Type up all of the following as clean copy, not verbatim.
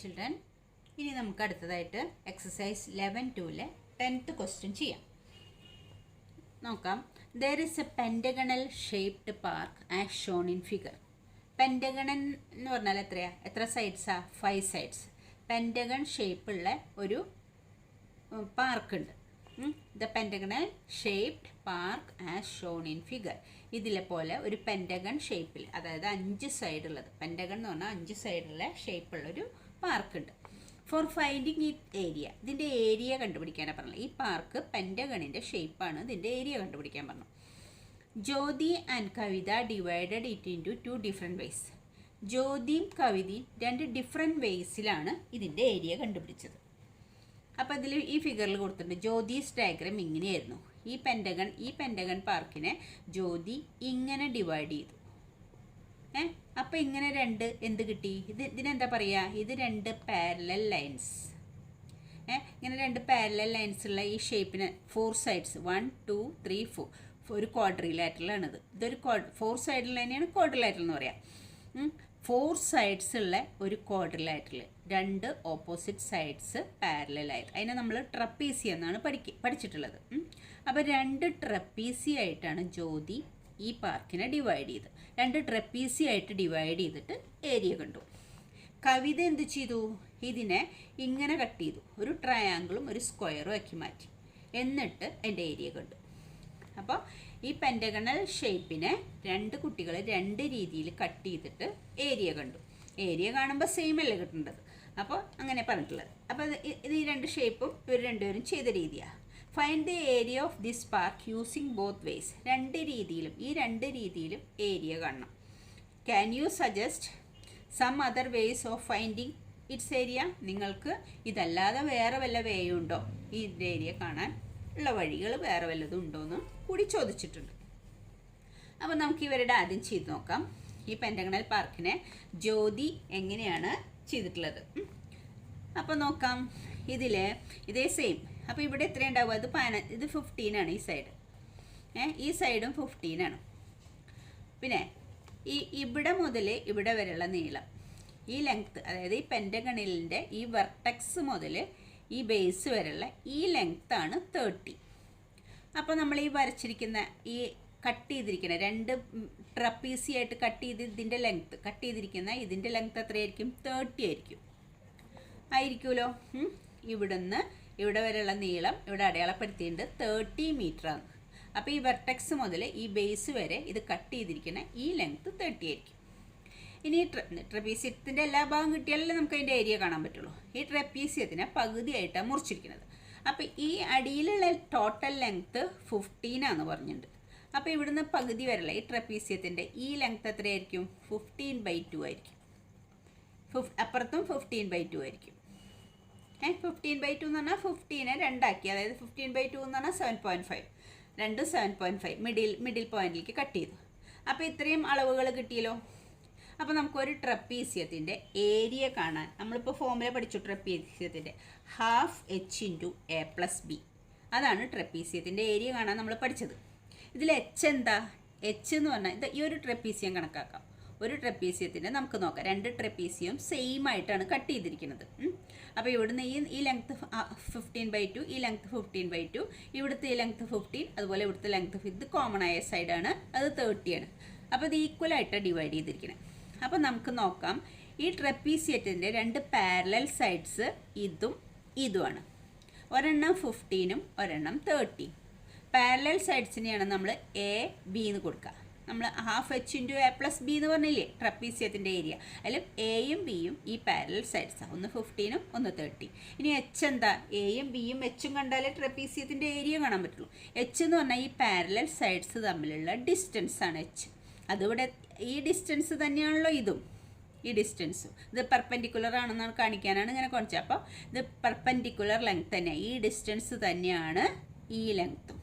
Children, ഇനി നമുക്ക് അടുത്തതായിട്ട് എക്സസൈസ് 11-2 10th ക്വസ്റ്റ്യൻ ചെയ്യാം. നോക്കാം. There is a pentagonal shaped park as shown in figure. Pentagonal എന്ന് പറഞ്ഞാൽ എത്ര സൈഡ്സാ? 5 സൈഡ്സ്. പെൻറ്റഗൺ ഷേപ്പുള്ള ഒരു പാർക്കുണ്ട്. The pentagonal shaped park as shown in figure. ഇതിലെ പോലെ ഒരു പെൻറ്റഗൺ ഷേപ്പിൽ, അതായത് 5 സൈഡുള്ളത്, പെൻറ്റഗൺ എന്ന് പറഞ്ഞാൽ 5 സൈഡുള്ള ഷേപ്പുള്ളൊരു പാർക്കുണ്ട്. ഫോർ ഫൈൻഡിങ് ഇറ്റ് ഏരിയ, ഇതിൻ്റെ ഏരിയ കണ്ടുപിടിക്കാനാണ് പറഞ്ഞത്. ഈ പാർക്ക് പെൻറ്റഗണിൻ്റെ ഷേപ്പാണ്, ഇതിൻ്റെ ഏരിയ കണ്ടുപിടിക്കാൻ പറഞ്ഞു. Jyoti and Kavita divided it into 2 different ways. ജ്യോതിയും കവിതയും 2 ഡിഫറെൻറ്റ് വേസിലാണ് ഇതിൻ്റെ ഏരിയ കണ്ടുപിടിച്ചത്. അപ്പോൾ ഇതിൽ ഈ ഫിഗറിൽ കൊടുത്തിട്ടുണ്ട്. ജ്യോതിസ് ഡയഗ്രാം ഇങ്ങനെയായിരുന്നു. ഈ പെൻറ്റഗൺ പാർക്കിനെ ജ്യോതി ഇങ്ങനെ ഡിവൈഡ് ചെയ്തു. അപ്പോൾ ഇങ്ങനെ 2 എന്ത് കിട്ടി? ഇതിനെന്താ പറയുക? ഇത് 2 പാരലൽ ലൈൻസ്. ഇങ്ങനെ 2 പാരലൽ ലൈൻസ് ഉള്ള ഈ ഷേപ്പിന് 4 സൈഡ്സ് 1 2 3 4 ഒരു ക്വാഡ്രിലാറ്ററലാണിത്. ഇതൊരു 4 സൈഡിൽ തന്നെയാണ് ക്വാഡ്രിലാറ്ററൽ എന്ന് പറയാം. 4 സൈഡ്സ് ഉള്ള ഒരു ക്വാഡ്രിലാറ്ററൽ, 2 ഓപ്പോസിറ്റ് സൈഡ്സ് പാരലൽ ആയിട്ട്, അതിനെ നമ്മൾ ട്രപ്പീസി എന്നാണ് പഠിച്ചിട്ടുള്ളത്. അപ്പോൾ 2 ട്രപ്പീസി ആയിട്ടാണ് ജ്യോതി ഈ പാർക്കിനെ ഡിവൈഡ് ചെയ്ത്. 2 ട്രപ്പീസി ആയിട്ട് ഡിവൈഡ് ചെയ്തിട്ട് ഏരിയ കണ്ടു. കവിത എന്ത് ചെയ്തു? ഇതിനെ ഇങ്ങനെ കട്ട് ചെയ്തു, ഒരു ട്രയാങ്കിളും ഒരു സ്ക്വയറും ആക്കി മാറ്റി, എന്നിട്ട് അതിൻ്റെ ഏരിയ കണ്ടു. അപ്പോൾ ഈ പെൻറ്റഗണൽ ഷേപ്പിനെ 2 കുട്ടികൾ 2 രീതിയിൽ കട്ട് ചെയ്തിട്ട് ഏരിയ കണ്ടു. ഏരിയ കാണുമ്പോൾ സെയിം അല്ലേ കിട്ടേണ്ടത്. അപ്പോൾ അങ്ങനെ പറഞ്ഞിട്ടുള്ളത്. അപ്പോൾ ഇത് ഈ 2 ഷേപ്പും ഇവർ രണ്ടുപേരും ചെയ്ത രീതിയാണ്. Find the area of this park using both ways. 2 രീതിയിലും ഏരിയ കാണണം. Can you suggest some other ways of finding its area? നിങ്ങൾക്ക് ഇതല്ലാതെ വേറെ വല്ല വേയും ഉണ്ടോ ഈ ഏരിയ കാണാൻ ഉള്ള വഴികൾ വേറെ വല്ലതും ഉണ്ടോയെന്ന് കൂടി ചോദിച്ചിട്ടുണ്ട്. അപ്പോൾ നമുക്ക് ഇവരുടെ ആദ്യം ചെയ്ത് നോക്കാം. ഈ പെൻറ്റഗണൽ പാർക്കിനെ ജ്യോതി എങ്ങനെയാണ് ചെയ്തിട്ടുള്ളത്. അപ്പോൾ നോക്കാം. ഇതേ സെയിം. അപ്പോൾ ഇവിടെ എത്രയുണ്ടാവുക? ഇത് 15 ആണ്. ഈ സൈഡ്, ഈ സൈഡും 15 ആണ്. പിന്നെ ഇവിടെ മുതൽ ഇവിടെ വരെയുള്ള നീളം, ഈ ലെങ്ത്ത്, അതായത് ഈ പെൻറ്റഗണിലിൻ്റെ ഈ വെർട്ടെക്സ് മുതൽ ഈ ബേസ് വരെയുള്ള ഈ ലെങ്ത്താണ് 30. അപ്പോൾ നമ്മൾ ഈ വരച്ചിരിക്കുന്ന ഈ കട്ട് ചെയ്തിരിക്കുന്ന 2 ട്രപ്പീസി ആയിട്ട് കട്ട് ചെയ്ത് ഇതിൻ്റെ ലെങ്ത്ത് കട്ട് ചെയ്തിരിക്കുന്ന ഇതിൻ്റെ ലെങ്ത്ത് എത്രയായിരിക്കും? 30 ആയിരിക്കുമല്ലോ. ഇവിടുന്ന് ഇവിടെ വരെയുള്ള നീളം ഇവിടെ അടയാളപ്പെടുത്തിയിട്ടുണ്ട്, 30 മീറ്ററാണ്. അപ്പോൾ ഈ വെർട്ടെക്സ് മുതൽ ഈ ബേസ് വരെ ഇത് കട്ട് ചെയ്തിരിക്കുന്ന ഈ ലെങ്ത്ത് 30 ആയിരിക്കും. ഇനി ട്രപ്പീസ്യത്തിൻ്റെ എല്ലാ ഭാഗം കിട്ടിയാലല്ലേ നമുക്ക് അതിൻ്റെ ഏരിയ കാണാൻ പറ്റുള്ളൂ. ഈ ട്രപ്പീസ്യത്തിനെ പകുതിയായിട്ടാണ് മുറിച്ചിരിക്കുന്നത്. അപ്പോൾ ഈ അടിയിലുള്ള ടോട്ടൽ ലെങ്ത്ത് 15 ആണെന്ന് പറഞ്ഞിട്ടുണ്ട്. അപ്പോൾ ഇവിടുന്ന് പകുതി വരെയുള്ള ഈ ട്രപ്പീസ്യത്തിൻ്റെ ഈ ലെങ്ത്ത് എത്രയായിരിക്കും? 15/2 ആയിരിക്കും. അപ്പുറത്തും 15/2 ആയിരിക്കും. 15/2 എന്ന് പറഞ്ഞാൽ 15നെ 2 ആക്കി, അതായത് 15/2 എന്ന് പറഞ്ഞാൽ 7.5, 2 7.5 മിഡിൽ പോയിന്റിലേക്ക് കട്ട് ചെയ്തു. അപ്പോൾ ഇത്രയും അളവുകൾ കിട്ടിയല്ലോ. അപ്പോൾ നമുക്കൊരു ട്രപ്പീസ്യത്തിൻ്റെ ഏരിയ കാണാൻ നമ്മളിപ്പോൾ ഫോർമുല പഠിച്ചു. ട്രപ്പീസ്യത്തിൻ്റെ ½ h × a+b, അതാണ് ട്രപ്പീസ്യത്തിൻ്റെ ഏരിയ കാണാൻ നമ്മൾ പഠിച്ചത്. ഇതിൽ h എന്താ? h എന്ന് പറഞ്ഞാൽ ഈ ഒരു ട്രപ്പീസ്യം കണക്കാക്കാം. ഒരു ട്രപ്പീസ്യത്തിൻ്റെ നമുക്ക് നോക്കാം. 2 ട്രപ്പീസ്യം സെയിം ആയിട്ടാണ് കട്ട് ചെയ്തിരിക്കുന്നത്. അപ്പോൾ ഇവിടുന്ന് ഈ ലെങ്ത്ത് 15/2, ഈ ലെങ്ത്ത് 15/2, ഇവിടുത്തെ ഈ ലെങ്ത്ത് 15, അതുപോലെ ഇവിടുത്തെ ലെങ്ത്ത്, ഇത് കോമൺ ആയ സൈഡാണ്, അത് 30 ആണ്. അപ്പോൾ ഇത് ഈക്വലായിട്ടാണ് ഡിവൈഡ് ചെയ്തിരിക്കുന്നത്. അപ്പോൾ നമുക്ക് നോക്കാം. ഈ ട്രപ്പീസ്യത്തിൻ്റെ 2 പാരലൽ സൈഡ്സ് ഇതുമാണ്. ഒരെണ്ണം 15ഉം ഒരെണ്ണം 30. പാരലൽ സൈഡ്സിനെയാണ് നമ്മൾ AB എന്ന് കൊടുക്കുക. നമ്മൾ ½ h × a+b എന്ന് പറഞ്ഞില്ലേ ട്രപ്പീസ്യത്തിൻ്റെ ഏരിയ. അതിൽ എയും ബിയും ഈ പാരലൽ സൈഡ്സാണ്. ഒന്ന് 15ഉം ഒന്ന് 30. ഇനി h എന്താ? എയും ബിയും എച്ചും കണ്ടാലേ ട്രപ്പീസ്യത്തിൻ്റെ ഏരിയ കാണാൻ പറ്റുള്ളൂ. h എന്ന് പറഞ്ഞാൽ ഈ പാരലൽ സൈഡ്സ് തമ്മിലുള്ള ഡിസ്റ്റൻസാണ് h. അതിവിടെ ഈ ഡിസ്റ്റൻസ് തന്നെയാണല്ലോ ഇതും. ഈ ഡിസ്റ്റൻസും ഇത് പെർപെൻഡിക്കുലർ ആണെന്നാണ് കാണിക്കാനാണ് ഇങ്ങനെ കുറച്ച്. അപ്പോൾ ഇത് പെർപെൻഡിക്കുലർ ലെങ്ത് തന്നെയാണ്. ഈ ഡിസ്റ്റൻസ് തന്നെയാണ് ഈ ലെങ്ത്തും.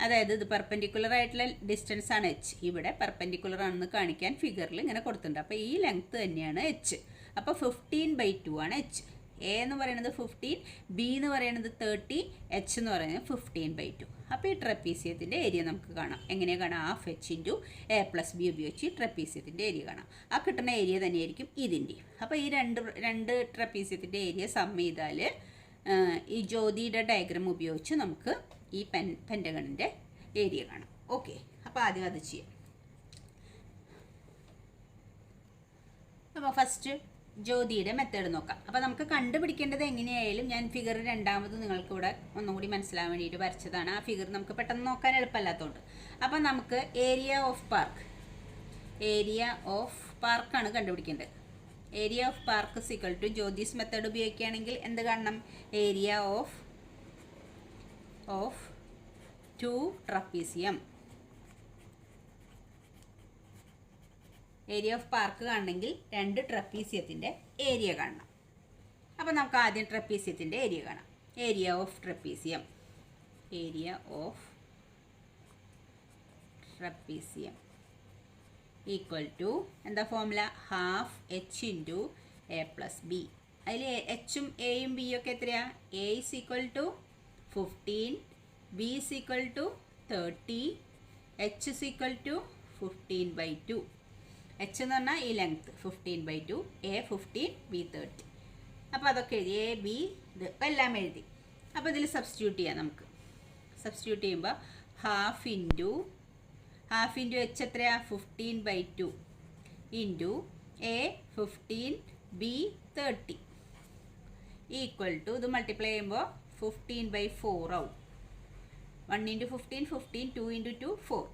അതായത് ഇത് പെർപെൻഡിക്കുലർ ആയിട്ടുള്ള ഡിസ്റ്റൻസ് ആണ് h. ഇവിടെ പെർപെൻഡിക്കുലർ ആണെന്ന് കാണിക്കാൻ ഫിഗറിൽ ഇങ്ങനെ കൊടുത്തിട്ടുണ്ട്. അപ്പോൾ ഈ ലെങ്ത്ത് തന്നെയാണ് h. അപ്പോൾ 15/2 ആണ് h. എ എന്ന് പറയുന്നത് 15, ബി എന്ന് പറയുന്നത് 30, എച്ച് എന്ന് പറയുന്നത് 15/2. അപ്പോൾ ഈ ട്രപ്പീസിയത്തിൻ്റെ ഏരിയ നമുക്ക് കാണാം. എങ്ങനെയാണ് കാണാം? Half h into a plus B ഉപയോഗിച്ച് ട്രപ്പീസിയത്തിൻ്റെ ഏരിയ കാണാം. ആ കിട്ടുന്ന ഏരിയ തന്നെയായിരിക്കും ഇതിൻ്റെയും. അപ്പോൾ ഈ രണ്ട് ട്രപ്പീസിയത്തിൻ്റെ ഏരിയ സം ചെയ്താൽ ഈ ജ്യോതിയുടെ ഡയഗ്രാം ഉപയോഗിച്ച് നമുക്ക് ഈ പെൻറ്റഗണിൻ്റെ ഏരിയ കാണാം. ഓക്കെ, അപ്പോൾ ആദ്യം അത് ചെയ്യാം. അപ്പോൾ ഫസ്റ്റ് ജ്യോതിയുടെ മെത്തേഡ് നോക്കാം. അപ്പോൾ നമുക്ക് കണ്ടുപിടിക്കേണ്ടത് എങ്ങനെയായാലും ഞാൻ ഫിഗർ രണ്ടാമത് നിങ്ങൾക്ക് ഇവിടെ ഒന്നുകൂടി മനസ്സിലാവാൻ വേണ്ടിയിട്ട് വരച്ചതാണ്. ആ ഫിഗർ നമുക്ക് പെട്ടെന്ന് നോക്കാൻ എളുപ്പമല്ലാത്തതുകൊണ്ട്. അപ്പോൾ നമുക്ക് ഏരിയ ഓഫ് പാർക്കാണ് കണ്ടുപിടിക്കേണ്ടത്. Area of park is equal to Jyoti's method ഉപയോഗിക്കുകയാണെങ്കിൽ എന്ത് കാണണം? Area of 2 trapezium. Area of park കാണണമെങ്കിൽ 2 ട്രപ്പീസിയത്തിൻ്റെ ഏരിയ കാണണം. അപ്പോൾ നമുക്ക് ആദ്യം ട്രപ്പീസിയത്തിൻ്റെ ഏരിയ കാണാം. Area of trapezium equal to എന്താ formula? Half h into a plus b. അതിൽ എച്ചും എയും ബിയും ഒക്കെ എത്രയാണ്? A is equal to 15, b is equal to 30, h is equal to 15/2. H എന്ന് പറഞ്ഞാൽ ഈ ലെങ്ത്ത് 15/2, എ 15, ബി 30. അപ്പോൾ അതൊക്കെ എഴുതി. എ ബി ഇത് എല്ലാം എഴുതി. അപ്പോൾ ഇതിൽ സബ്സ്റ്റിറ്റ്യൂട്ട് ചെയ്യാം. നമുക്ക് സബ്സ്റ്റിറ്റ്യൂട്ട് ചെയ്യുമ്പോൾ ഹാഫ് ഇൻറ്റു എച്ച് എത്രയാണ്? 15/2 into A 15, B 30 equal to ഇത് മൾട്ടിപ്ലൈ ചെയ്യുമ്പോൾ 15/4 ആവും. 1 × 15, 15, 2 × 2 4.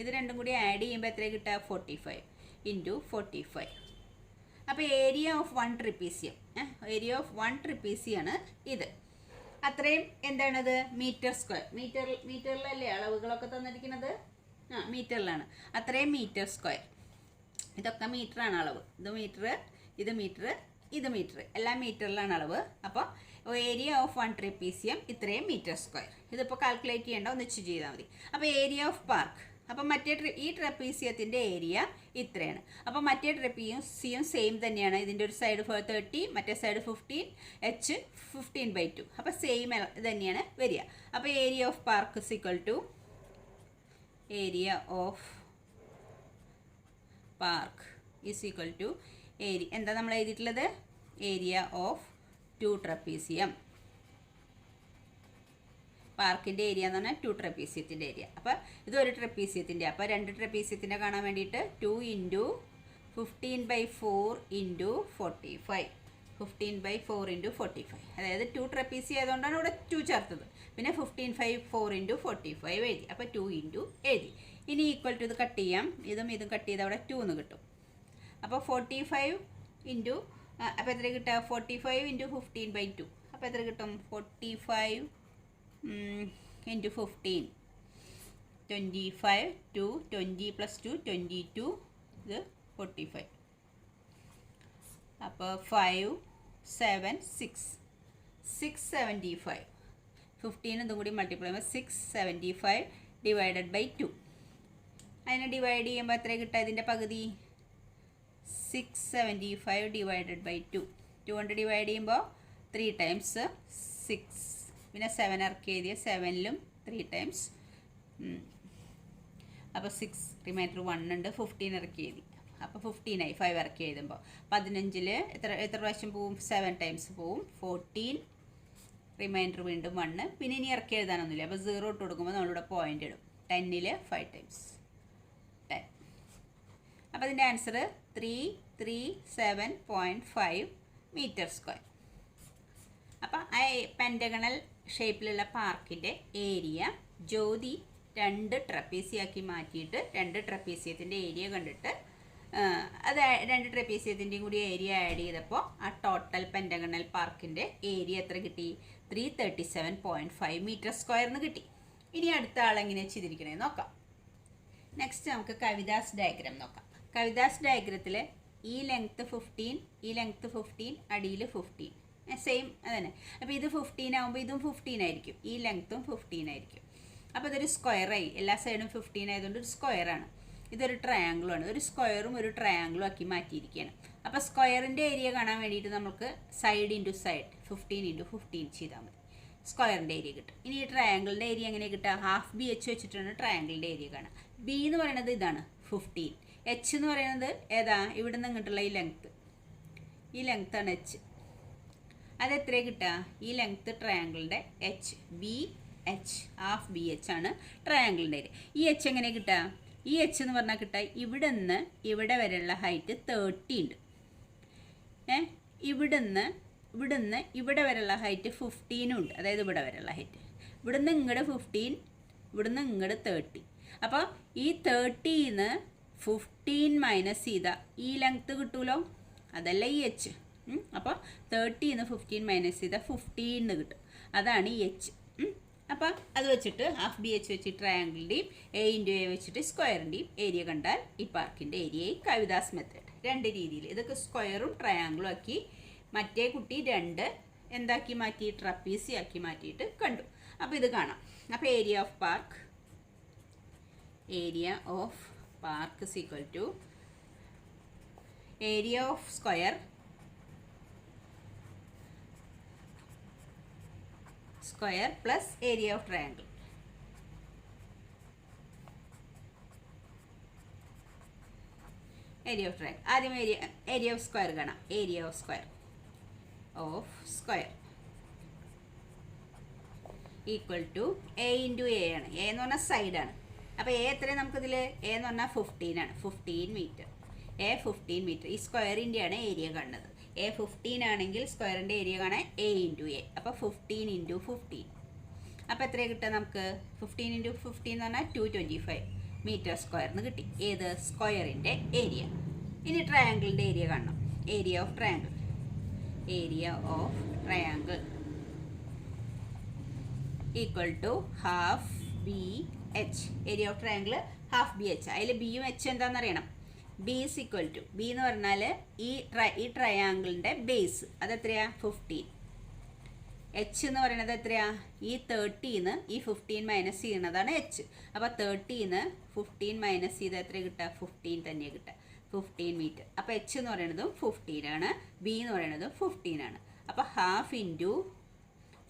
ഇത് രണ്ടും കൂടി ആഡ് ചെയ്യുമ്പോൾ എത്ര കിട്ടുക? 45 × 45. അപ്പോൾ area of 1 trapezium, area of 1 ട്രപ്പീസിയാണ് ഇത്. അത്രയും എന്താണത്? Metre square. മീറ്ററിലല്ലേ അളവുകളൊക്കെ തന്നിരിക്കുന്നത്? മീറ്ററിലാണ്. അത്രയും മീറ്റർ സ്ക്വയർ. ഇതൊക്കെ മീറ്ററാണ് അളവ്. ഇത് മീറ്റർ എല്ലാം മീറ്ററിലാണ് അളവ്. അപ്പോൾ ഏരിയ ഓഫ് 1 ട്രപ്പീസിയം ഇത്രയും മീറ്റർ സ്ക്വയർ. ഇതിപ്പോൾ കാൽക്കുലേറ്റ് ചെയ്യേണ്ട, ഒന്നിച്ച് ചെയ്താൽ മതി. അപ്പോൾ ഏരിയ ഓഫ് പാർക്ക്, അപ്പം ഈ ട്രപ്പീസിയത്തിൻ്റെ ഏരിയ ഇത്രയാണ്. അപ്പോൾ മറ്റേ ട്രപ്പീസിയം സെയിം തന്നെയാണ്. ഇതിൻ്റെ ഒരു സൈഡ് 30, മറ്റേ സൈഡ് 15, എച്ച് 15/2. അപ്പോൾ സെയിം തന്നെയാണ് വരിക. അപ്പോൾ area of park is equal to area of park is equal to area എന്താ നമ്മൾ എഴുതിയിട്ടുള്ളത്? Area of 2 trapezium. പാർക്കിൻ്റെ ഏരിയ എന്ന് പറഞ്ഞാൽ 2 ട്രപ്പീസിയത്തിൻ്റെ ഏരിയ. അപ്പോൾ ഇതൊരു ട്രപ്പീസിയത്തിൻ്റെ. അപ്പോൾ 2 ട്രപ്പീസിയത്തിൻ്റെ കാണാൻ വേണ്ടിയിട്ട് 2 × 15/4 × 45. 15/4 × 45. അതായത് 2 ട്രപ്പീസി ആയതുകൊണ്ടാണ് ഇവിടെ 2 ചേർത്തത്. പിന്നെ 15/4 × 45 എഴുതി. അപ്പോൾ 2 × എഴുതി. ഇനി ഈക്വൽ ടു ഇത് കട്ട് ചെയ്യാം. ഇതും കട്ട് ചെയ്ത് അവിടെ 2 എന്ന് കിട്ടും. അപ്പോൾ 45 × അപ്പോൾ എത്ര കിട്ടുക? 45 × 15/2. അപ്പോൾ എത്ര കിട്ടും? 45 × 15. 25, 2, 20 + 2, 22, ഇത് 45. അപ്പോൾ 5, 7, 675. 15 ഇതും കൂടി മൾട്ടിപ്ലൈ ചെയ്യുമ്പോൾ 675 ÷ 2. അതിനെ ഡിവൈഡ് ചെയ്യുമ്പോൾ എത്ര കിട്ടുക? ഇതിൻ്റെ പകുതി 675 ÷ 2. 2 കൊണ്ട് ഡിവൈഡ് ചെയ്യുമ്പോൾ 3 times 6. പിന്നെ 7 ഇറക്കി എഴുതിയ 7ലും 3 times. അപ്പോൾ 6 റിമൈൻഡർ 1 ഉണ്ട്. 15 ഇറക്കി എഴുതി. അപ്പോൾ 15 ആയി. 5 ഇറക്കി എഴുതുമ്പോൾ 15ൽ എത്ര പ്രാവശ്യം പോവും? 7 times പോവും. 14 റിമൈൻഡർ വീണ്ടും 1. പിന്നെ ഇനി ഇറക്കി എഴുതാനൊന്നുമില്ല. അപ്പോൾ 0 ഇട്ട് കൊടുക്കുമ്പോൾ നമ്മളിവിടെ പോയിൻ്റ് ഇടും. 10ൽ 5 times 10. അപ്പോൾ ഇതിൻ്റെ ആൻസർ 337.5 മീറ്റർ സ്ക്വയർ. അപ്പോൾ ആ പെൻറ്റഗണൽ ഷേപ്പിലുള്ള പാർക്കിൻ്റെ ഏരിയ ജ്യോതി 2 ട്രപ്പീസിയാക്കി മാറ്റിയിട്ട് 2 ട്രപ്പീസിയത്തിൻ്റെ ഏരിയ കണ്ടിട്ട് അത് 2 ട്രപ്പീസിയത്തിൻ്റെയും കൂടി ഏരിയ ആഡ് ചെയ്തപ്പോൾ ആ ടോട്ടൽ പെൻറ്റഗണൽ പാർക്കിൻ്റെ ഏരിയ എത്ര കിട്ടി? 337.5 മീറ്റർ സ്ക്വയർന്ന് കിട്ടി. ഇനി അടുത്ത ആളെങ്ങനെ ചെയ്തിരിക്കണേ നോക്കാം. നെക്സ്റ്റ് നമുക്ക് കവിതാസ് ഡയഗ്രാം നോക്കാം. കവിതാസ് ഡയഗ്രത്തിൽ ഈ ലെങ്ത്ത് 15, അടിയിൽ 15, സെയിം അതന്നെ. അപ്പോൾ ഇത് 15 ആകുമ്പോൾ ഇതും 15 ആയിരിക്കും. ഈ ലെങ്ത്തും 15 ആയിരിക്കും. അപ്പോൾ ഇതൊരു സ്ക്വയറായി. എല്ലാ സൈഡും 15 ആയതുകൊണ്ട് ഒരു സ്ക്വയറാണ്. ഇതൊരു ട്രയാങ്കിളാണ്, ഒരു സ്ക്വയറും ഒരു ട്രയാങ്കിളും ആക്കി മാറ്റിയിരിക്കുകയാണ്. അപ്പോൾ സ്ക്വയറിൻ്റെ ഏരിയ കാണാൻ വേണ്ടിയിട്ട് നമുക്ക് സൈഡ് ഇൻറ്റു സൈഡ് 15 × 15 ചെയ്താൽ മതി, സ്ക്വയറിൻ്റെ ഏരിയ കിട്ടും. ഇനി ഈ ട്രയാങ്കിളിൻ്റെ ഏരിയ എങ്ങനെ കിട്ടുക? ഹാഫ് ബി എച്ച് വെച്ചിട്ടാണ് ട്രയാങ്കിളിൻ്റെ ഏരിയ കാണുക. ബി എന്ന് പറയുന്നത് ഇതാണ് 15, എച്ച് എന്ന് പറയുന്നത് ഏതാ? ഇവിടെ നിന്ന് ഇങ്ങോട്ടുള്ള ഈ ലെങ്ത്താണ് എച്ച്. അത് എത്രയാണ് കിട്ടുക? ഈ ലെങ്ത്ത് ട്രയാങ്കിളിൻ്റെ h, b h, half B h ആണ് ട്രയാങ്കിളിൻ്റെ ഏരിയ. ഈ എച്ച് എങ്ങനെ കിട്ടുക? ഈ എച്ച് എന്ന് പറഞ്ഞാൽ കിട്ടുക ഇവിടെ നിന്ന് ഇവിടെ വരെയുള്ള ഹൈറ്റ് 30 ഉണ്ട്. ഇവിടുന്ന് ഇവിടെ വരെയുള്ള ഹൈറ്റ് 15 ഉണ്ട്, അതായത് ഇവിടെ വരെയുള്ള ഹൈറ്റ്. ഇവിടുന്ന് ഇങ്ങോട്ട് 15, ഇവിടുന്ന് ഇങ്ങോട്ട് 30. അപ്പോൾ ഈ 30ന്ന് 15 മൈനസ് ചെയ്താൽ ഈ ലെങ്ത്ത് കിട്ടുമല്ലോ, അതല്ല ഈ എച്ച്. അപ്പോൾ 30ന്ന് 15 മൈനസ് ചെയ്താൽ 15 കിട്ടും, അതാണ് ഈ എച്ച്. അപ്പോൾ അത് വെച്ചിട്ട് ഹാഫ് ബി എച്ച് വെച്ച് ട്രയാങ്കിളിൻ്റെയും എ ഇൻറ്റു എ വെച്ചിട്ട് സ്ക്വയറിൻ്റെയും ഏരിയ കണ്ടാൽ ഈ പാർക്കിൻ്റെ ഏരിയയും കവിതാസ് മെത്തേഡ്. രണ്ട് രീതിയിൽ ഇതൊക്കെ സ്ക്വയറും ട്രയാങ്കിളും ആക്കി, മറ്റേ കുട്ടി 2 എന്താക്കി മാറ്റി? ട്രപ്പീസി ആക്കി മാറ്റിയിട്ട് കണ്ടു. അപ്പോൾ ഇത് കാണാം. അപ്പോൾ area of park is equal to area of square plus area of triangle. ആദ്യം ഏരിയ ഓഫ് സ്ക്വയർ കാണാം. Area of square equal to A into A ആണ്. എ എന്ന് പറഞ്ഞാൽ സൈഡാണ്. അപ്പോൾ എ എത്രയാണ് നമുക്കിതിൽ? എ എന്ന് പറഞ്ഞാൽ 15 ആണ്, 15 മീറ്റർ. A 15 metre. ഈ സ്ക്വയറിൻ്റെയാണ് ഏരിയ കാണുന്നത്. എ 15 ആണെങ്കിൽ സ്ക്വയറിൻ്റെ ഏരിയ കാണാൻ എ ഇൻറ്റു എ. അപ്പോൾ 15 × 15. അപ്പോൾ എത്രയാണ് കിട്ടുക നമുക്ക്? 15 × 15 എന്ന് പറഞ്ഞാൽ 225 മീറ്റർ സ്ക്വയറിന് കിട്ടി. ഏത്? സ്ക്വയറിൻ്റെ ഏരിയ. ഇനി ട്രയാങ്കിളിൻ്റെ ഏരിയ കാണണം. Area of triangle equal to half B H. Area of triangle half B H. അതിൽ ബിയും എച്ച് എന്താണെന്ന് അറിയണം. B is equal to, B എന്ന് പറഞ്ഞാൽ ഈ ട്രയാങ്കിളിൻ്റെ ബേസ് അതെത്രയാ? 15. എച്ച് എന്ന് പറയുന്നത് എത്രയാ? ഈ 30ന്ന് ഈ 15 മൈനസ് ചെയ്യുന്നതാണ് എച്ച്. അപ്പോൾ 30ന്ന് 15 മൈനസ് ചെയ്താൽ എത്ര കിട്ടുക? 15 തന്നെ കിട്ടുക, 15 മീറ്റർ. അപ്പോൾ എച്ച് എന്ന് പറയുന്നതും 15 ആണ്, ബി എന്ന് പറയുന്നതും 15 ആണ്. അപ്പോൾ ഹാഫ് ഇൻറ്റു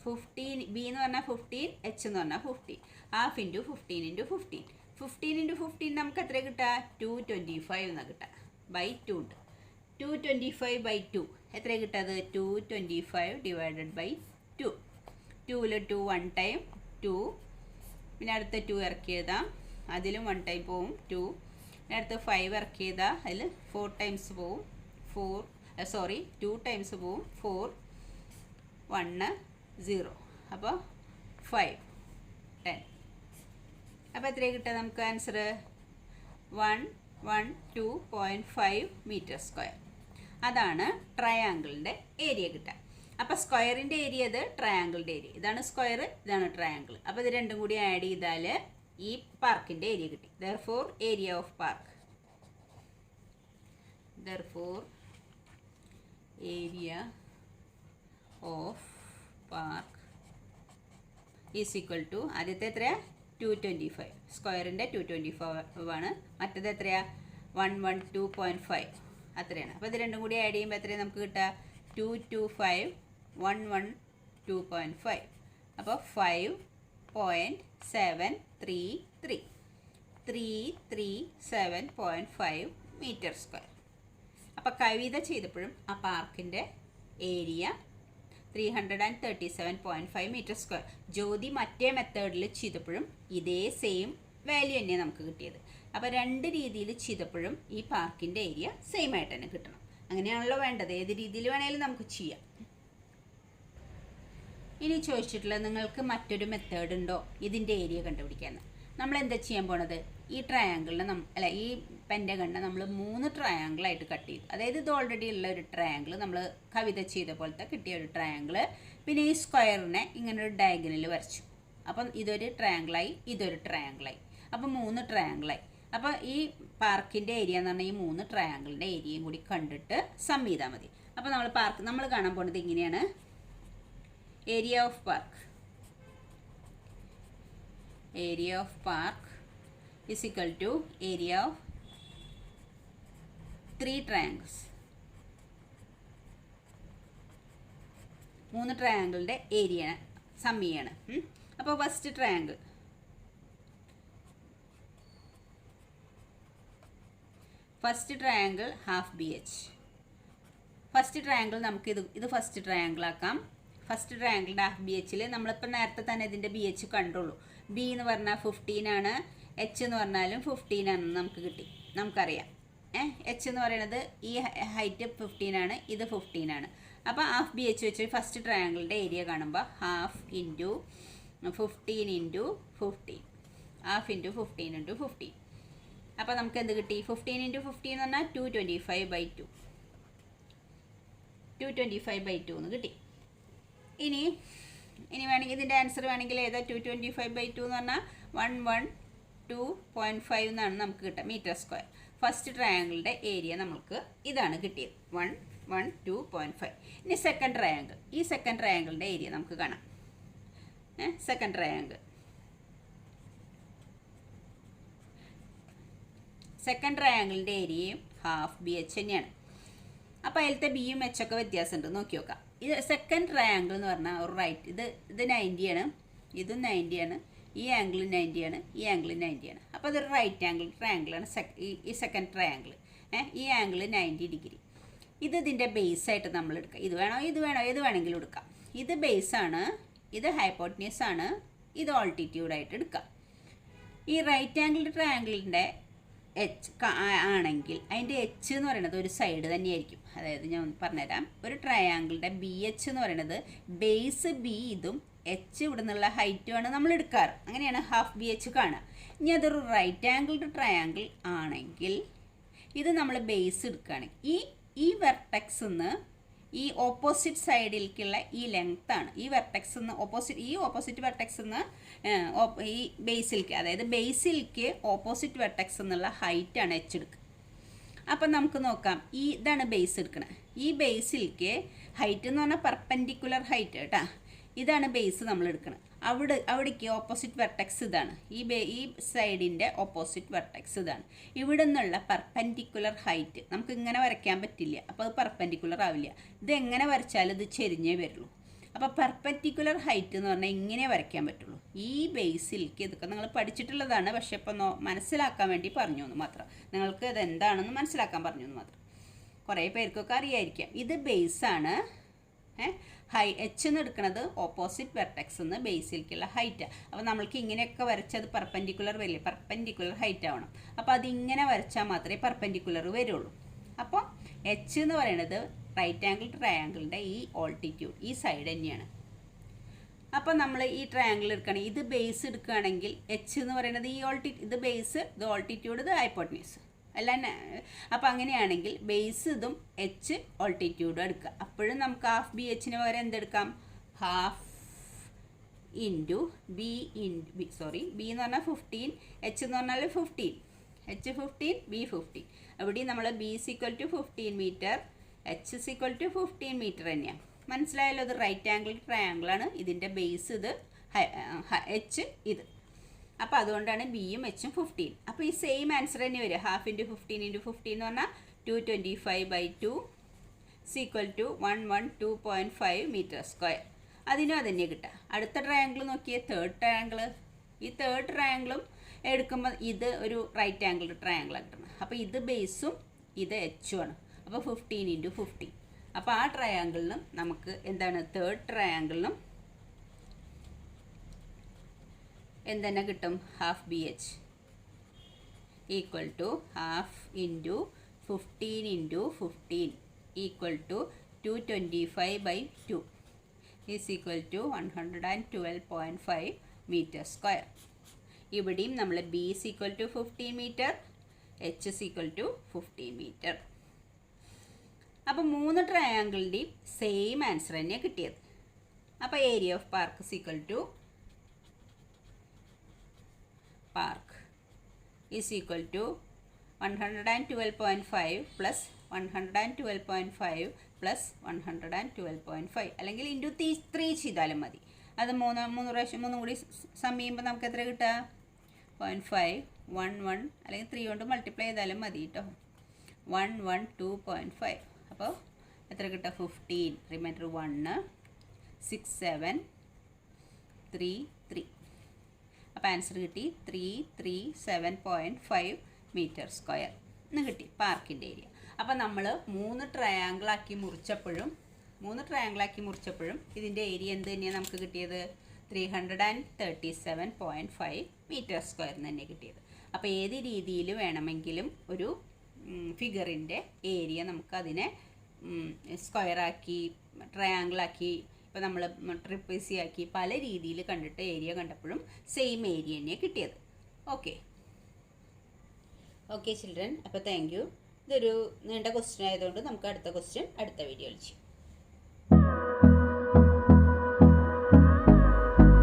15, ബി എന്ന് പറഞ്ഞാൽ 15, എച്ച് എന്ന് പറഞ്ഞാൽ 15. Half into 15 × 15. 15 × 15 നമുക്ക് എത്ര കിട്ടുക? 225 എന്നാണ് കിട്ടുക. ബൈ 2 ഉണ്ട്. 225/2 എത്ര കിട്ടുന്നത്? 225 ഡിവൈഡഡ് ബൈ 2. 2ൽ 2 1 ടൈം 2, പിന്നെ അടുത്ത 2 ഇറക്കി എഴുതാം, അതിലും 1 ടൈം പോവും 2. പിന്നെ അടുത്ത 5 ഇറക്കി എഴുതാം, അതിൽ 4 ടൈംസ് പോവും 2 ടൈംസ് പോവും 4, 1 0. അപ്പോൾ 5 10. അപ്പോൾ എത്രയാണ് കിട്ടുക നമുക്ക് ആൻസർ? 112.5 metre square. അതാണ് ട്രയാങ്കിളിൻ്റെ ഏരിയ കിട്ടുക. അപ്പോൾ സ്ക്വയറിൻ്റെ ഏരിയ ഇത്, ട്രയാങ്കിളിൻ്റെ ഏരിയ ഇതാണ്. സ്ക്വയർ ഇതാണ് ട്രയാങ്കിൾ. അപ്പോൾ ഇത് രണ്ടും കൂടി ആഡ് ചെയ്താൽ ഈ പാർക്കിൻ്റെ ഏരിയ കിട്ടി. Therefore area of park is equal to, ആദ്യത്തെ എത്രയാ? 225. സ്ക്വയറിൻ്റെ 225 ആണ്. മറ്റത് എത്രയാ? 112.5 അത്രയാണ്. അപ്പോൾ ഇത് രണ്ടും കൂടി ആഡ് ചെയ്യുമ്പോൾ എത്രയാണ് നമുക്ക് കിട്ടുക? 225 112.5. അപ്പോൾ 337.5 മീറ്റർ സ്ക്വയർ. അപ്പോൾ കവിത ചെയ്തപ്പോഴും ആ പാർക്കിൻ്റെ ഏരിയ 337.5 മീറ്റർ സ്ക്വയർ. ജ്യോതി മറ്റേ മെത്തേഡിൽ ചെയ്തപ്പോഴും ഇതേ സെയിം വാല്യൂ തന്നെയാണ് നമുക്ക് കിട്ടിയത്. അപ്പോൾ രണ്ട് രീതിയിൽ ചെയ്തപ്പോഴും ഈ പാർക്കിൻ്റെ ഏരിയ സെയിം ആയിട്ട് തന്നെ കിട്ടണം. അങ്ങനെയാണല്ലോ വേണ്ടത്. ഏത് രീതിയിൽ വേണമെങ്കിലും നമുക്ക് ചെയ്യാം. ഇനി ചോദിച്ചിട്ടുള്ളത് നിങ്ങൾക്ക് മറ്റൊരു മെത്തേഡ് ഉണ്ടോ ഇതിൻ്റെ ഏരിയ കണ്ടുപിടിക്കാൻ? നമ്മൾ എന്താ ചെയ്യാൻ പോണത്? ഈ ട്രയാങ്കിളിനെ ഈ പെൻറ്റഗണിനെ നമ്മൾ 3 ട്രയാങ്കിളായിട്ട് കട്ട് ചെയ്തു. അതായത് ഇത് ഓൾറെഡി ഉള്ള ഒരു ട്രയാങ്കിൾ, നമ്മൾ കവിത ചെയ്ത പോലത്തെ കിട്ടിയ ഒരു ട്രയാങ്കിൾ. പിന്നെ ഈ സ്ക്വയറിനെ ഇങ്ങനെ ഒരു ഡയഗണൽ വരച്ചു. അപ്പം ഇതൊരു ട്രയാങ്കിളായി, ഇതൊരു ട്രയാങ്കിളായി. അപ്പം 3 ട്രയാങ്കിളായി. അപ്പോൾ ഈ പാർക്കിൻ്റെ ഏരിയ എന്ന് പറഞ്ഞാൽ ഈ 3 ട്രയാങ്കിളിൻ്റെ ഏരിയയും കൂടി കണ്ടിട്ട് സം ചെയ്താൽ മതി. അപ്പോൾ നമ്മൾ കാണാൻ പോകുന്നത് ഇങ്ങനെയാണ്. Area of park is equal to area of 3 triangles. 3 ട്രയാങ്കിളിൻ്റെ ഏരിയ സം ചെയ്യാണ്. അപ്പോൾ first triangle half B h. First triangle നമുക്ക് ഇത് ഫസ്റ്റ് ട്രയാങ്കിൾ ആക്കാം. ഫസ്റ്റ് ട്രയാങ്കിളിൻ്റെ ഹാഫ് ബി എച്ചിൽ നമ്മളിപ്പോൾ നേരത്തെ തന്നെ ഇതിൻ്റെ ബി എച്ച് കണ്ടുള്ളൂ. ബി എന്ന് പറഞ്ഞാൽ 15 ആണ്, എച്ച് എന്ന് പറഞ്ഞാലും 15 ആണെന്ന് നമുക്ക് കിട്ടി, നമുക്കറിയാം. എച്ച് എന്ന് പറയുന്നത് ഈ ഹൈറ്റ് 15 ആണ്, ഇത് 15 ആണ്. അപ്പോൾ ഹാഫ് ബി എച്ച് വെച്ച് ഫസ്റ്റ് ട്രയാങ്കിളിൻ്റെ ഏരിയ കാണുമ്പോൾ half into 15 into 15, half into 15 into 15. അപ്പോൾ നമുക്ക് എന്ത് കിട്ടി? 15 ഇൻറ്റു 15 എന്ന് പറഞ്ഞാൽ 225/2, 225/2 എന്ന് കിട്ടി. ഇനി വേണമെങ്കിൽ ഇതിൻ്റെ ആൻസർ വേണമെങ്കിൽ ഏതാ? 225/2 എന്ന് പറഞ്ഞാൽ 112.5 എന്നാണ് നമുക്ക് കിട്ടുക, മീറ്റർ സ്ക്വയർ. ഫസ്റ്റ് ട്രയാങ്കിളിൻ്റെ ഏരിയ നമുക്ക് ഇതാണ് കിട്ടിയത്, 112.5. ഇനി സെക്കൻഡ് ട്രയാങ്കിൾ, ഈ സെക്കൻഡ് ട്രയാങ്കിളിൻ്റെ ഏരിയ നമുക്ക് കാണാം. സെക്കൻഡ് ട്രയാങ്കിളിൻ്റെ ഏരിയയും ഹാഫ് ബി എച്ച് തന്നെയാണ്. അപ്പോൾ അതിലത്തെ ബിയും എച്ചൊക്കെ വ്യത്യാസമുണ്ട്, നോക്കി നോക്കാം. ഇത് സെക്കൻഡ് ട്രയാങ്കിൾ എന്ന് പറഞ്ഞാൽ ഒരു റൈറ്റ്, ഇത് 90 ആണ്, ഇതും 90 ആണ്, ഈ ആംഗിൾ 90 ആണ്, ഈ ആംഗിൾ 90 ആണ്. അപ്പോൾ അതൊരു റൈറ്റ് ആംഗിൾ ട്രയാങ്കിളാണ് ഈ സെക്കൻഡ് ട്രയാങ്കിൾ. ഈ ആംഗിൾ 90 ഡിഗ്രി. ഇതിൻ്റെ ബേസായിട്ട് നമ്മൾ എടുക്കുക. ഇത് വേണോ ഏത് വേണമെങ്കിലും എടുക്കാം. ഇത് ബേസാണ്, ഇത് ഹൈപ്പോട്ടന്യൂസ് ആണ്, ഇത് ഓൾട്ടിറ്റ്യൂഡായിട്ട് എടുക്കാം. ഈ റൈറ്റ് ആംഗിൾ ട്രയാങ്കിളിൻ്റെ എച്ച് ആണെങ്കിൽ അതിൻ്റെ എച്ച് എന്ന് പറയുന്നത് ഒരു സൈഡ് തന്നെയായിരിക്കും. അതായത് ഞാൻ പറഞ്ഞുതരാം, ഒരു ട്രയാങ്കിളിൻ്റെ ബി എച്ച് എന്ന് പറയുന്നത് ബേസ് ബി ഇതും എച്ച് ഇവിടെ നിന്നുള്ള ഹൈറ്റുമാണ് നമ്മൾ എടുക്കാറ്. അങ്ങനെയാണ് ഹാഫ് ബി എച്ച് കാണുക. ഇനി അതൊരു റൈറ്റ് ആംഗിൾഡ് ട്രയാങ്കിൾ ആണെങ്കിൽ ഇത് നമ്മൾ ബേസ് എടുക്കുകയാണെങ്കിൽ ഈ വെർട്ടെക്സ് നിന്ന് ഈ ഓപ്പോസിറ്റ് സൈഡിലേക്കുള്ള ഈ ലെങ്ത്താണ്. ഈ വെർട്ടെക്സ് നിന്ന് ഓപ്പോസിറ്റ് വെർട്ടെക്സ് നിന്ന് ഈ ബേസിലേക്ക്, അതായത് ബേസിലേക്ക് ഓപ്പോസിറ്റ് വെർട്ടെക്സ് എന്നുള്ള ഹൈറ്റാണ് എച്ച് എടുക്കുക. അപ്പം നമുക്ക് നോക്കാം, ഇതാണ് ബേസ് എടുക്കുന്നത്. ഈ ബേസിലേക്ക് ഹൈറ്റ് എന്ന് പറഞ്ഞാൽ പെർപെൻഡിക്കുലർ ഹൈറ്റ് കേട്ടോ, ഇതാണ് ബേസ് നമ്മൾ എടുക്കുന്നത്. അവിടേക്ക് ഓപ്പോസിറ്റ് വെർട്ടെക്സ് ഇതാണ്, ഈ സൈഡിൻ്റെ ഓപ്പോസിറ്റ് വെർട്ടെക്സ് ഇതാണ്. ഇവിടെ നിന്നുള്ള പെർപെൻഡിക്കുലർ ഹൈറ്റ് നമുക്ക് ഇങ്ങനെ വരയ്ക്കാൻ പറ്റില്ല, അപ്പോൾ അത് പെർപെൻഡിക്കുലർ ആവില്ല. ഇത് എങ്ങനെ വരച്ചാലും ഇത് ചെരിഞ്ഞേ വരുള്ളൂ. അപ്പോൾ പെർപെൻഡിക്കുലർ ഹൈറ്റ് എന്ന് പറഞ്ഞാൽ ഇങ്ങനെ വരയ്ക്കാൻ പറ്റുള്ളൂ. ഈ ബേസിലേക്ക്, ഇതൊക്കെ നിങ്ങൾ പഠിച്ചിട്ടുള്ളതാണ്, പക്ഷേ ഇപ്പോൾ മനസ്സിലാക്കാൻ വേണ്ടി പറഞ്ഞു എന്ന് മാത്രം, നിങ്ങൾക്ക് ഇതെന്താണെന്ന് മനസ്സിലാക്കാൻ പറഞ്ഞു എന്ന് മാത്രം. കുറേ പേർക്കൊക്കെ അറിയായിരിക്കാം. ഇത് ബേസാണ്. എച്ച് എന്ന് എടുക്കുന്നത് ഓപ്പോസിറ്റ് വെർട്ടെക്സ് നിന്ന് ബേസിലേക്കുള്ള ഹൈറ്റ്. അപ്പോൾ നമ്മൾക്ക് ഇങ്ങനെയൊക്കെ വരച്ചത് പെർപെൻഡിക്കുലർ വരില്ല, പെർപെൻഡിക്കുലർ ഹൈറ്റ് ആവണം. അപ്പോൾ അതിങ്ങനെ വരച്ചാൽ മാത്രമേ പെർപെൻഡിക്കുലർ വരുള്ളൂ. അപ്പോൾ എച്ച് എന്ന് പറയുന്നത് റൈറ്റ് ആംഗിൾ ട്രയാങ്കിളിൻ്റെ ഈ ഓൾട്ടിറ്റ്യൂഡ്, ഈ സൈഡ് തന്നെയാണ്. അപ്പോൾ നമ്മൾ ഈ ട്രയാങ്കിൾ എടുക്കുകയാണെങ്കിൽ, ഇത് ബേസ് എടുക്കുകയാണെങ്കിൽ എച്ച് എന്ന് പറയുന്നത് ഇത് ബേസ്, ഇത് ഓൾട്ടിറ്റ്യൂഡ്, ഇത് ഹൈപ്പോട്ടന്യൂസ് അല്ല. അപ്പോൾ അങ്ങനെയാണെങ്കിൽ ബേസ് ഇതും എച്ച് ഓൾട്ടിറ്റ്യൂഡും എടുക്കുക. അപ്പോഴും നമുക്ക് ഹാഫ് ബി എച്ചിന് പകരം എന്തെടുക്കാം? ഹാഫ് ഇൻറ്റു ബി എന്ന് പറഞ്ഞാൽ 15, എച്ച് എന്ന് പറഞ്ഞാൽ 15, എച്ച് 15, ബി 15. അവിടെ നമ്മൾ ബി = 15 മീറ്റർ, എച്ച് = 15 മീറ്റർ തന്നെയാണ്. മനസ്സിലായല്ലോ? ഇത് റൈറ്റ് ആംഗിൾ ട്രയാങ്കിളാണ്, ഇതിൻ്റെ ബേസ് ഇത്, എച്ച് ഇത്. അപ്പോൾ അതുകൊണ്ടാണ് ബിയും എച്ചും 15. അപ്പോൾ ഈ സെയിം ആൻസർ തന്നെ വരിക. ഹാഫ് ഇൻറ്റു 15 ഇൻറ്റു 15 എന്ന് പറഞ്ഞാൽ 225/2 = 112.5 മീറ്റർ സ്ക്വയർ. അതിനും അതന്നെ കിട്ടുക. അടുത്ത ട്രയാങ്കിൾ നോക്കിയേ, തേർഡ് ട്രയാങ്കിൾ. ഈ തേർഡ് ട്രയാങ്കിളും എടുക്കുമ്പോൾ ഇത് ഒരു റൈറ്റ് ആംഗിൾ ട്രയാങ്കിളാണ് കിട്ടുന്നത്. അപ്പോൾ ഇത് ബേസും ഇത് എച്ചും ആണ്. അപ്പോൾ 15 ഇൻറ്റു 15. അപ്പോൾ ആ ട്രയാങ്കിളിനും നമുക്ക് എന്താണ്, തേർഡ് ട്രയാങ്കിളിനും എന്തെന്നെ കിട്ടും? Half B H = half into 15 into 15 = 225/2 = 112.5 metre square. ഇവിടെയും നമ്മൾ ബി = 15 മീറ്റർ, എച്ച് = 15 മീറ്റർ. അപ്പോൾ 3 ട്രയാങ്കിളിൻ്റെയും സെയിം ആൻസർ തന്നെയാണ് കിട്ടിയത്. അപ്പോൾ area of park = is equal to 112.5 plus 112.5 plus 112.5 അല്ലെങ്കിൽ ഇൻറ്റു 3 ചെയ്താലും മതി. അത് മൂന്ന് കൂടി സം ചെയ്യുമ്പോൾ നമുക്ക് എത്ര കിട്ടുക? 0.5 11 അല്ലെങ്കിൽ 3 കൊണ്ട് മൾട്ടിപ്ലൈ ചെയ്താലും മതി കേട്ടോ. 112.5. അപ്പോൾ എത്ര കിട്ടുക? 15. റിമൈൻഡർ 1 6 7 3 3. അപ്പോൾ ആൻസർ കിട്ടി 337.5 മീറ്റർ സ്ക്വയർ എന്ന് കിട്ടി പാർക്കിൻ്റെ ഏരിയ. അപ്പോൾ നമ്മൾ 3 ട്രയാങ്കിളാക്കി മുറിച്ചപ്പോഴും ഇതിൻ്റെ ഏരിയ എന്ത് തന്നെയാണ് നമുക്ക് കിട്ടിയത്? 337.5 മീറ്റർ സ്ക്വയർ തന്നെ കിട്ടിയത്. അപ്പോൾ ഏത് രീതിയിൽ വേണമെങ്കിലും ഒരു ഫിഗറിൻ്റെ ഏരിയ നമുക്കതിനെ സ്ക്വയറാക്കി, ട്രയാങ്കിളാക്കി, ഇപ്പോൾ നമ്മൾ ട്രിപ്പിസി ആക്കി, പല രീതിയിൽ കണ്ടിട്ട് ഏരിയ കണ്ടപ്പോഴും സെയിം ഏരിയ തന്നെയാണ് കിട്ടിയത്. Okay children. അപ്പോൾ താങ്ക് യു. ഇതൊരു നീണ്ട ക്വസ്റ്റ്യൻ ആയതുകൊണ്ട് നമുക്ക് അടുത്ത ക്വസ്റ്റ്യൻ അടുത്ത വീഡിയോയിൽ ചെയ്യാം.